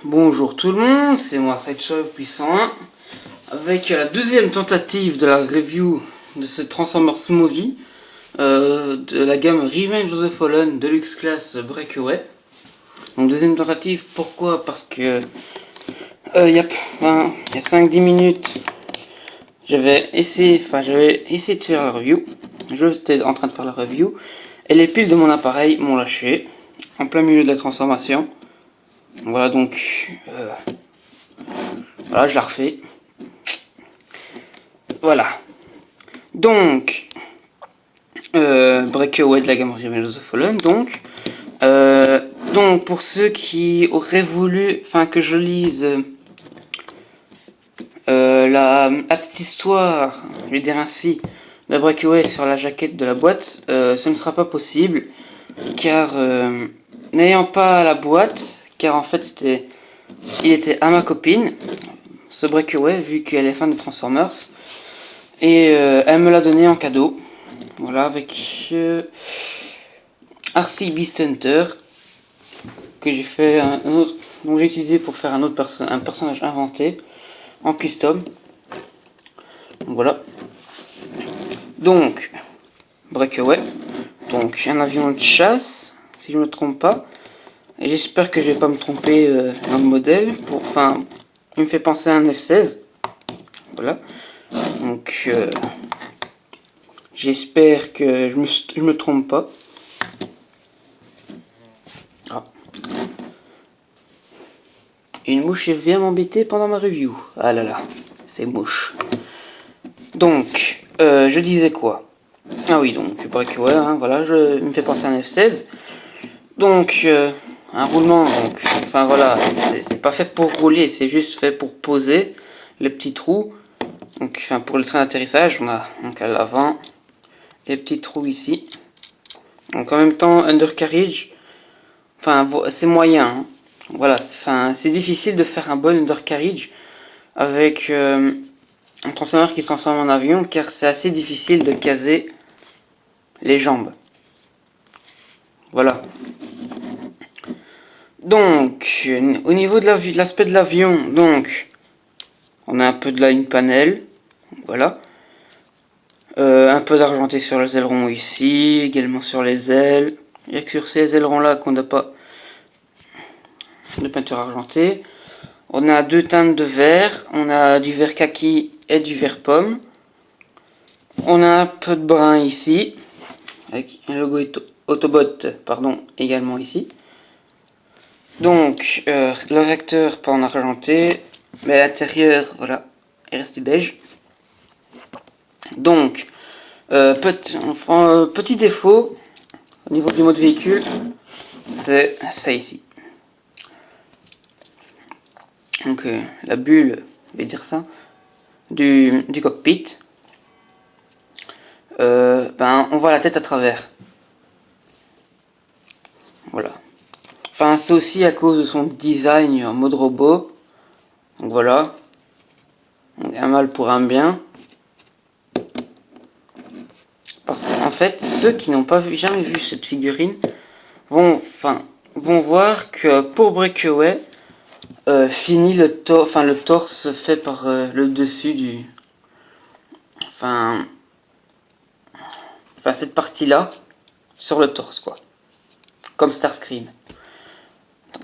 Bonjour tout le monde, c'est moi Sideshow Puissant 1 avec la deuxième tentative de la review de ce Transformers Movie de la gamme Revenge of the Fallen Deluxe Class Breakaway. Donc deuxième tentative, pourquoi? Parce que il y a 5-10 minutes j'avais essayé de faire la review. J'étais en train de faire la review et les piles de mon appareil m'ont lâché en plein milieu de la transformation. Voilà, donc voilà, je la refais. Voilà. Donc Breakaway de la gamme Revenge of the Fallen. Donc pour ceux qui auraient voulu, que je lise la petite histoire, je vais dire ainsi, de Breakaway sur la jaquette de la boîte, ce ne sera pas possible, car n'ayant pas la boîte, car en fait il était à ma copine, ce Breakaway, vu qu'elle est fan de Transformers, et elle me l'a donné en cadeau. Voilà, avec RC Beast Hunter, que j'ai fait dont j'ai utilisé pour faire un personnage inventé en custom. Donc voilà. Donc Breakaway, donc un avion de chasse, si je me trompe pas. Et j'espère que je vais pas me tromper dans le modèle. Il me fait penser à un F-16. Voilà. Donc j'espère que je me trompe pas. Ah. Une mouche vient m'embêter pendant ma review. Ah là là, c'est mouche. Donc, je disais quoi? Ah oui, donc Breakaway, voilà, il me fait penser à un F-16. Donc, un roulement, donc, voilà, c'est pas fait pour rouler, c'est juste fait pour poser les petits trous. Donc, pour le train d'atterrissage, on a donc à l'avant les petits trous ici. Donc, en même temps, undercarriage, c'est moyen. Hein. Voilà, c'est difficile de faire un bon undercarriage avec un transformeur qui se transforme en avion, car c'est assez difficile de caser les jambes. Voilà. Donc, au niveau de l'aspect de l'avion, donc, on a un peu de line panel, voilà. Un peu d'argenté sur les ailerons ici, également sur les ailes. Il n'y a que sur ces ailerons là qu'on n'a pas de peinture argentée. On a deux teintes de vert, on a du vert kaki et du vert pomme. On a un peu de brun ici, avec un logo Autobot, également ici. Donc, le vecteur pas en argenté, mais à l'intérieur, voilà, il reste beige. Donc, petit défaut au niveau du mode véhicule, c'est ça ici. Donc, la bulle, je vais dire ça, du cockpit. On voit la tête à travers. Voilà. C'est aussi à cause de son design en mode robot. Donc voilà. Donc, un mal pour un bien. Parce qu'en fait, ceux qui n'ont jamais vu cette figurine vont voir que pour Breakaway, finit le torse fait par le dessus du... cette partie-là, sur le torse, quoi. Comme Starscream.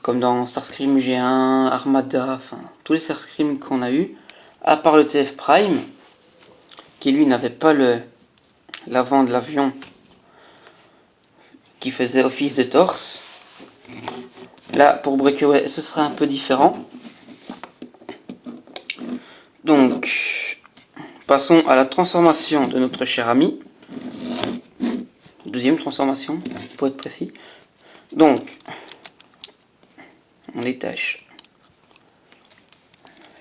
Comme dans Starscream G1, Armada, tous les Starscream qu'on a eu, à part le TF Prime, qui lui n'avait pas l'avant de l'avion qui faisait office de torse. Là, pour Breakaway, ce sera un peu différent. Donc, passons à la transformation de notre cher ami. Deuxième transformation, pour être précis. Donc, on détache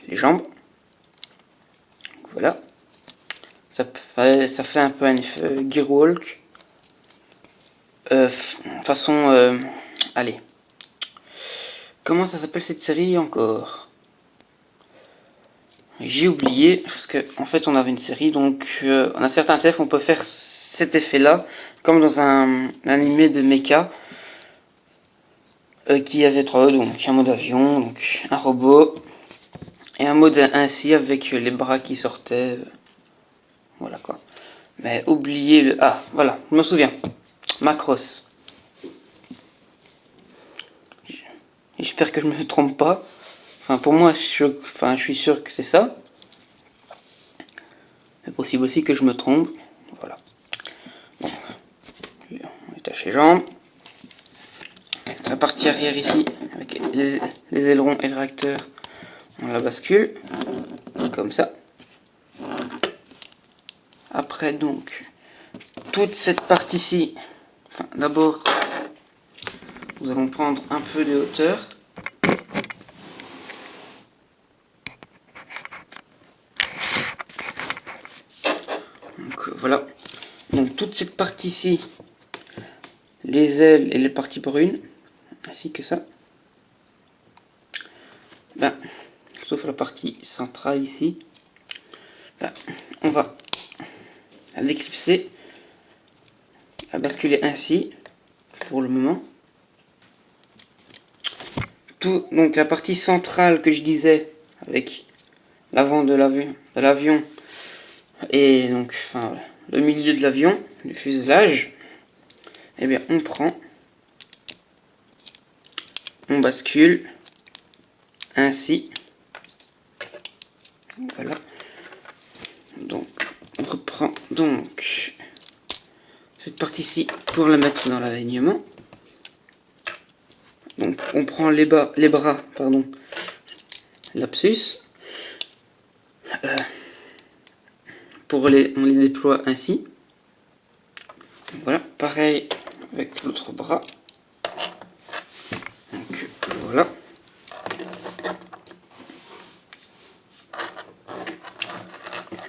les jambes. Voilà. Ça fait un peu un effet Gearwalk. Allez. Comment ça s'appelle cette série encore? J'ai oublié, parce que en fait on avait une série, donc on a certains TF, on peut faire cet effet là, comme dans un animé de mecha. qui avait 3 donc un mode avion, donc un robot, et un mode ainsi avec les bras qui sortaient. Voilà quoi. Mais oubliez le... Ah, voilà, je me souviens. Macross. J'espère que je me trompe pas. Enfin, pour moi, je suis sûr que c'est ça. C'est possible aussi que je me trompe. Voilà. Bon. On détache les jambes. La partie arrière ici, avec les ailerons et le réacteur, on la bascule. Comme ça. Après, donc, toute cette partie-ci, enfin, d'abord, nous allons prendre un peu de hauteur. Donc, voilà. Donc, toute cette partie-ci, les ailes et les parties brunes, ainsi que ça. Ben, sauf la partie centrale ici. Ben, on va l'éclipser, à basculer ainsi pour le moment. Tout, donc la partie centrale que je disais avec l'avant de l'avion et donc enfin le milieu de l'avion, le fuselage, et bien on prend, on bascule ainsi. Voilà. Donc on reprend donc cette partie-ci pour la mettre dans l'alignement. Donc on prend les bras, pardon, lapsus. On les déploie ainsi. Voilà, pareil avec l'autre bras. Donc voilà.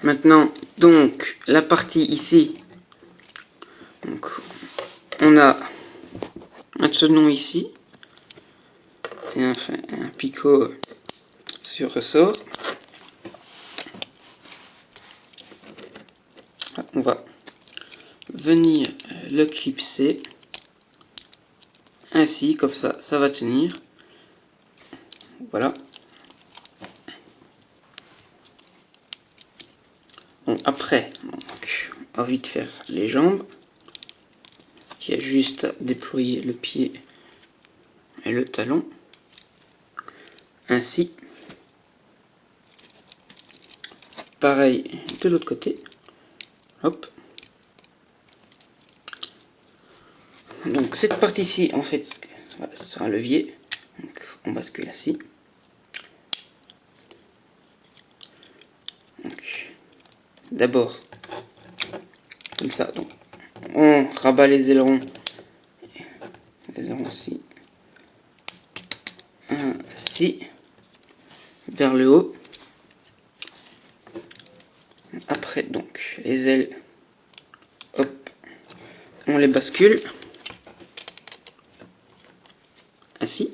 Maintenant, donc la partie ici. Donc on a un tenon ici et un picot sur ressort. On va venir le clipser ainsi, comme ça, ça va tenir. Voilà. Bon, après, donc, on va vite faire les jambes. Il y a juste à déployer le pied et le talon. Ainsi. Pareil de l'autre côté. Hop. Donc cette partie-ci, en fait, voilà, ce sera un levier. Donc on bascule ainsi. Donc d'abord, comme ça, donc on rabat les ailerons. Les ailerons aussi. Ainsi. Vers le haut. Après, donc, les ailes, hop, on les bascule. Ainsi.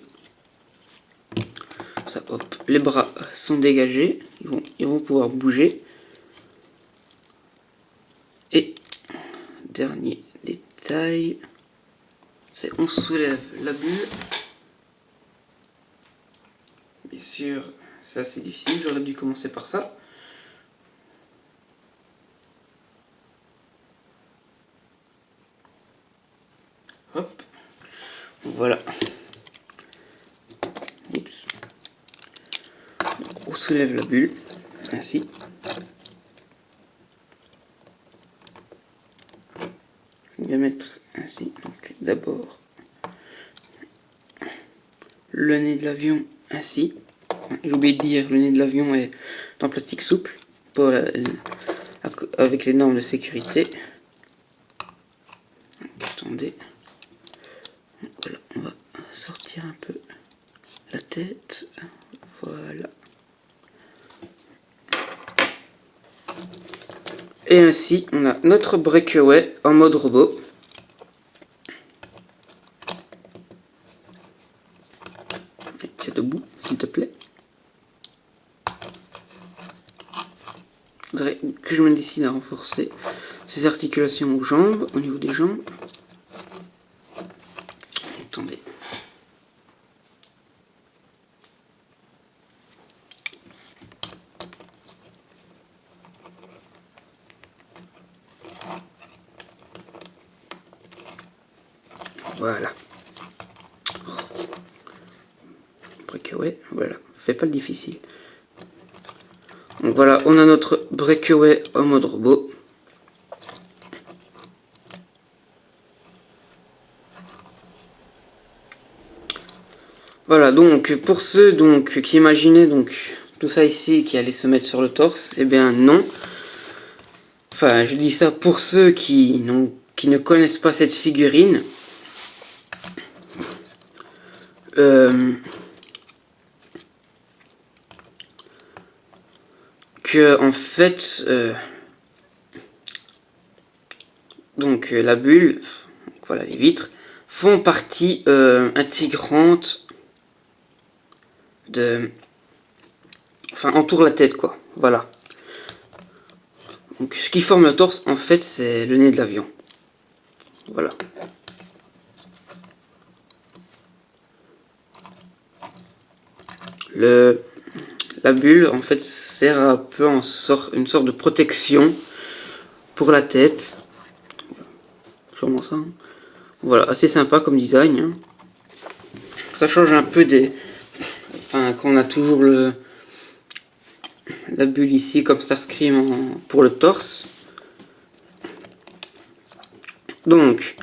Ça, hop, les bras sont dégagés. Ils vont pouvoir bouger. Et, dernier détail, c'est on soulève la bulle. Bien sûr, ça c'est difficile, j'aurais dû commencer par ça. Hop, voilà. Oups. Donc, on soulève la bulle, ainsi. Je vais mettre ainsi. Donc d'abord le nez de l'avion ainsi. J'ai oublié de dire, le nez de l'avion est en plastique souple pour avec les normes de sécurité. Donc, attendez. Voilà, on va sortir un peu la tête. Voilà. Et ainsi, on a notre breakaway en mode robot. Tiens debout, s'il te plaît. Il faudrait que je me décide à renforcer ces articulations aux jambes, au niveau des jambes. Attendez. Voilà. Breakaway, voilà. Fais pas le difficile. Donc voilà, on a notre breakaway en mode robot. Voilà, donc pour ceux donc qui imaginaient donc tout ça ici qui allait se mettre sur le torse, eh bien non. Enfin, je dis ça pour ceux qui ne connaissent pas cette figurine. Que en fait, donc la bulle, donc, voilà les vitres, font partie intégrante de, enfin entoure la tête quoi, voilà. Donc ce qui forme le torse en fait c'est le nez de l'avion, voilà. La bulle en fait sert un peu une sorte de protection pour la tête, sûrement ça. Hein. Voilà, assez sympa comme design. Hein. Ça change un peu des, enfin qu'on a toujours la bulle ici comme Starscream pour le torse. Donc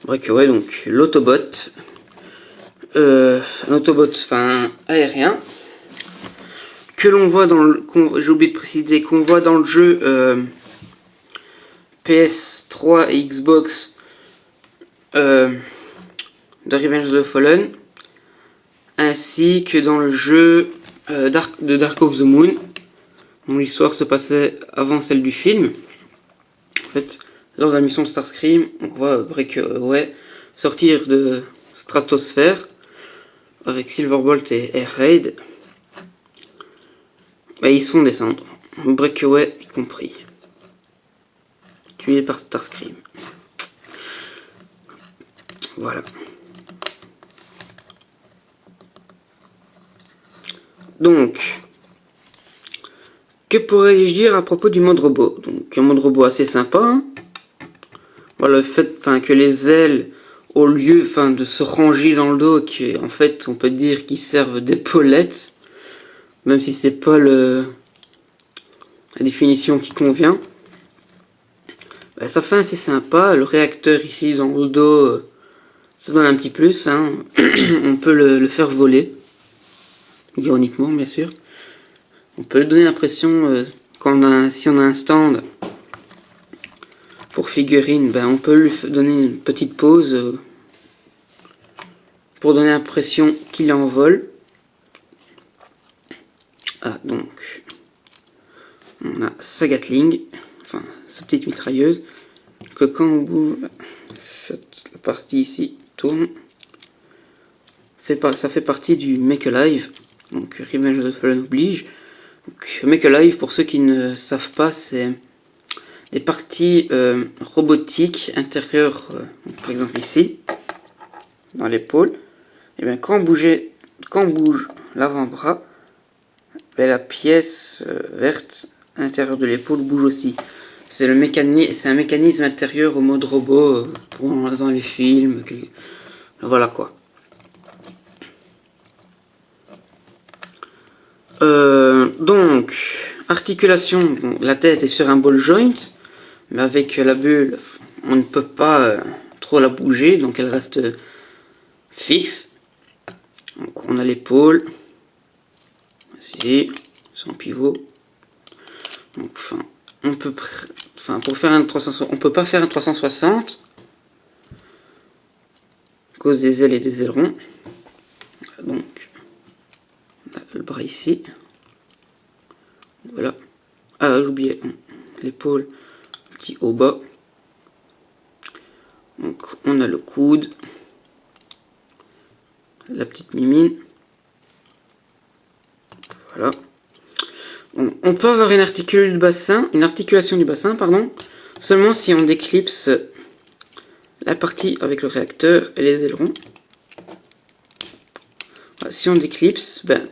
breakaway, donc l'autobot, un autobot enfin aérien que l'on voit dans le, j'ai oublié de préciser qu'on voit dans le jeu PS3 et Xbox de Revenge of the Fallen, ainsi que dans le jeu de Dark of the Moon, dont l'histoire se passait avant celle du film. En fait, lors de la mission de Starscream, on voit Breakaway sortir de Stratosphère avec Silverbolt et Air Raid. Et ils se font descendre, Breakaway y compris, tué par Starscream. Voilà. Donc, que pourrais-je dire à propos du mode robot? Donc, un mode robot assez sympa. Hein. Voilà, le fait que les ailes, au lieu de se ranger dans le dos, en fait, on peut dire qu'ils servent d'épaulettes, même si c'est pas la définition qui convient. Ben, ça fait assez sympa. Le réacteur ici dans le dos, ça donne un petit plus. Hein. On peut le faire voler. Ironiquement, bien sûr. On peut donner l'impression, si on a un stand pour figurine, ben on peut lui donner une petite pause pour donner l'impression qu'il est en vol. Ah, donc, on a sa Gatling, enfin, sa petite mitrailleuse, que quand on bouge, la partie ici tourne. Ça fait partie du Make Alive, donc Revenge of the Fallen oblige. Donc, Make Alive, pour ceux qui ne savent pas, c'est des parties robotiques intérieures, par exemple ici, dans l'épaule. Et bien quand on bouge l'avant-bras, la pièce verte à l'intérieur de l'épaule bouge aussi. C'est un mécanisme intérieur au mode robot dans les films. Voilà quoi. Donc, articulation, bon, la tête est sur un ball joint, mais avec la bulle, on ne peut pas trop la bouger, donc elle reste fixe. Donc on a l'épaule, ici, sans pivot. Donc, pour faire un 360, on peut pas faire un 360 à cause des ailes et des ailerons. Donc, on a le bras ici. Voilà. Ah, j'oubliais l'épaule, petit haut bas. Donc, on a le coude, la petite mimine. Voilà. On peut avoir une articulation du bassin, pardon, seulement si on déclipse la partie avec le réacteur et les ailerons. Voilà, si on déclipse, ben,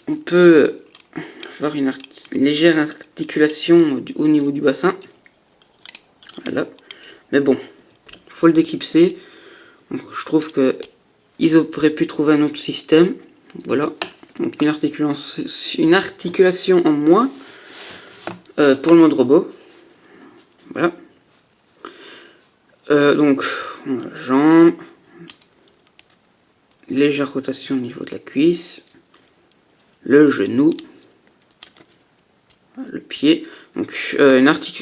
on peut avoir une légère articulation au niveau du bassin. Voilà. Mais bon, faut le déclipser Donc, je trouve que ils auraient pu trouver un autre système. Voilà. Donc une articulation en moins pour le mode robot. Voilà. Donc, on a la jambe. Légère rotation au niveau de la cuisse. Le genou. Le pied. Donc,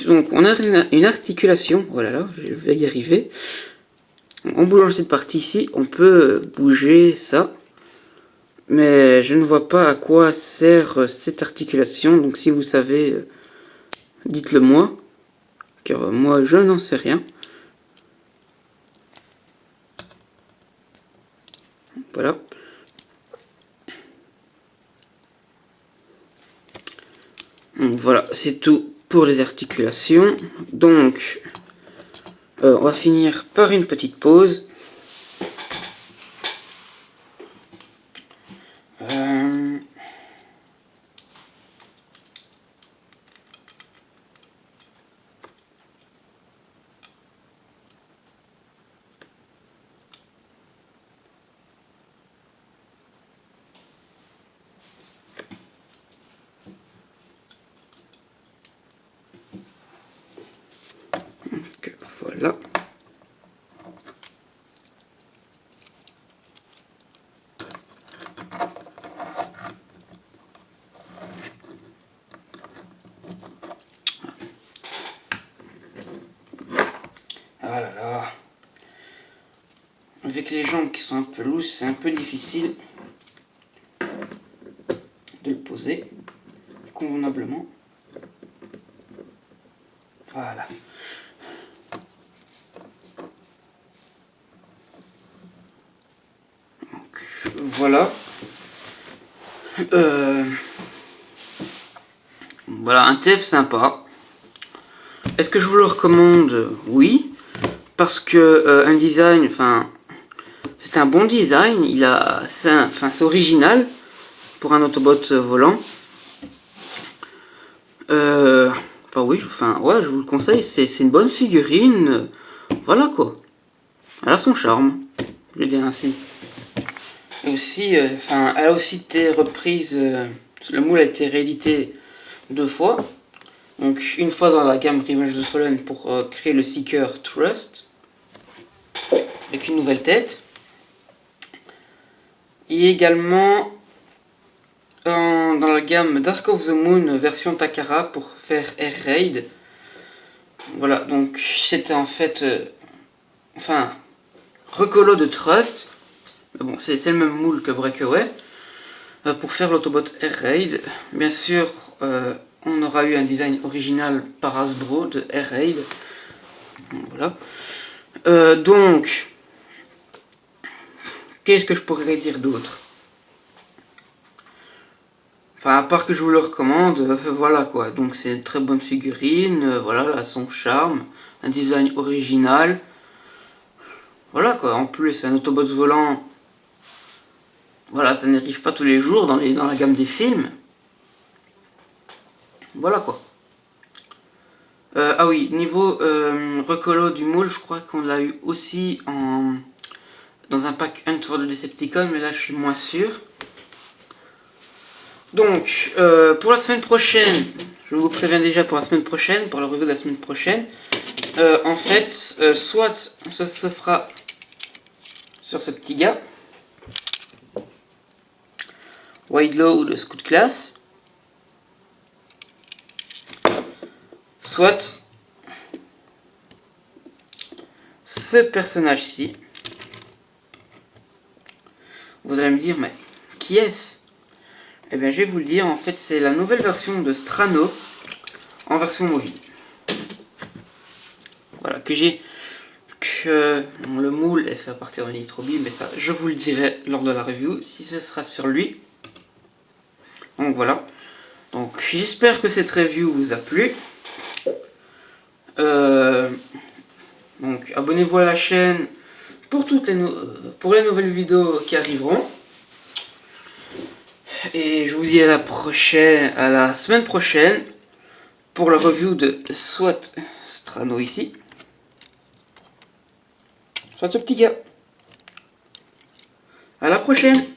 donc on a une articulation. Oh là là, je vais y arriver. En bougeant cette partie ici, on peut bouger ça. Mais je ne vois pas à quoi sert cette articulation. Donc si vous savez, dites-le moi. Car moi, je n'en sais rien. Voilà. Donc, voilà, c'est tout pour les articulations. Donc, on va finir par une petite pause. Donc, voilà. Ah là là. Avec les jambes qui sont un peu lousses, c'est un peu difficile de le poser convenablement. Voilà. Donc, voilà. Voilà, un TF sympa. Est-ce que je vous le recommande? Oui. Parce que un design, enfin, c'est un bon design. C'est original pour un Autobot volant. Enfin oui, ouais, je vous le conseille. C'est une bonne figurine. Voilà quoi. Elle a son charme. Je vais dire ainsi. Et aussi, elle a aussi été reprise. Le moule a été réédité 2 fois. Donc une fois dans la gamme Revenge of the Fallen pour créer le Seeker Trust avec une nouvelle tête. Et également dans la gamme Dark of the Moon version Takara pour faire Air Raid. Voilà, donc c'était en fait recolo de Trust. Mais bon, c'est le même moule que Breakaway. Pour faire l'Autobot Air Raid. Bien sûr, on aura eu un design original par Hasbro de Air Raid. Voilà. Donc, qu'est-ce que je pourrais dire d'autre? Enfin, à part que je vous le recommande, voilà quoi. Donc c'est une très bonne figurine, voilà, elle a son charme, un design original. Voilà quoi, en plus un Autobot volant, voilà, ça n'arrive pas tous les jours dans la gamme des films. Voilà quoi. Ah oui, niveau recolo du moule, je crois qu'on l'a eu aussi dans un pack Hunt for the Decepticon, mais là je suis moins sûr. Donc, pour la semaine prochaine, je vous préviens déjà pour la semaine prochaine, pour le review de la semaine prochaine, en fait, soit ça se fera sur ce petit gars, Wide Load Scout Class, soit ce personnage-ci. Vous allez me dire, mais qui est-ce? Eh bien, je vais vous le dire, en fait, c'est la nouvelle version de Strano en version mobile. Voilà, le moule est fait à partir de Nitrobi, mais ça, je vous le dirai lors de la review, si ce sera sur lui. Donc voilà. Donc, j'espère que cette review vous a plu. Donc, abonnez-vous à la chaîne pour les nouvelles vidéos qui arriveront. Et je vous dis à la semaine prochaine pour la review de soit Strano ici, soit ce petit gars. À la prochaine!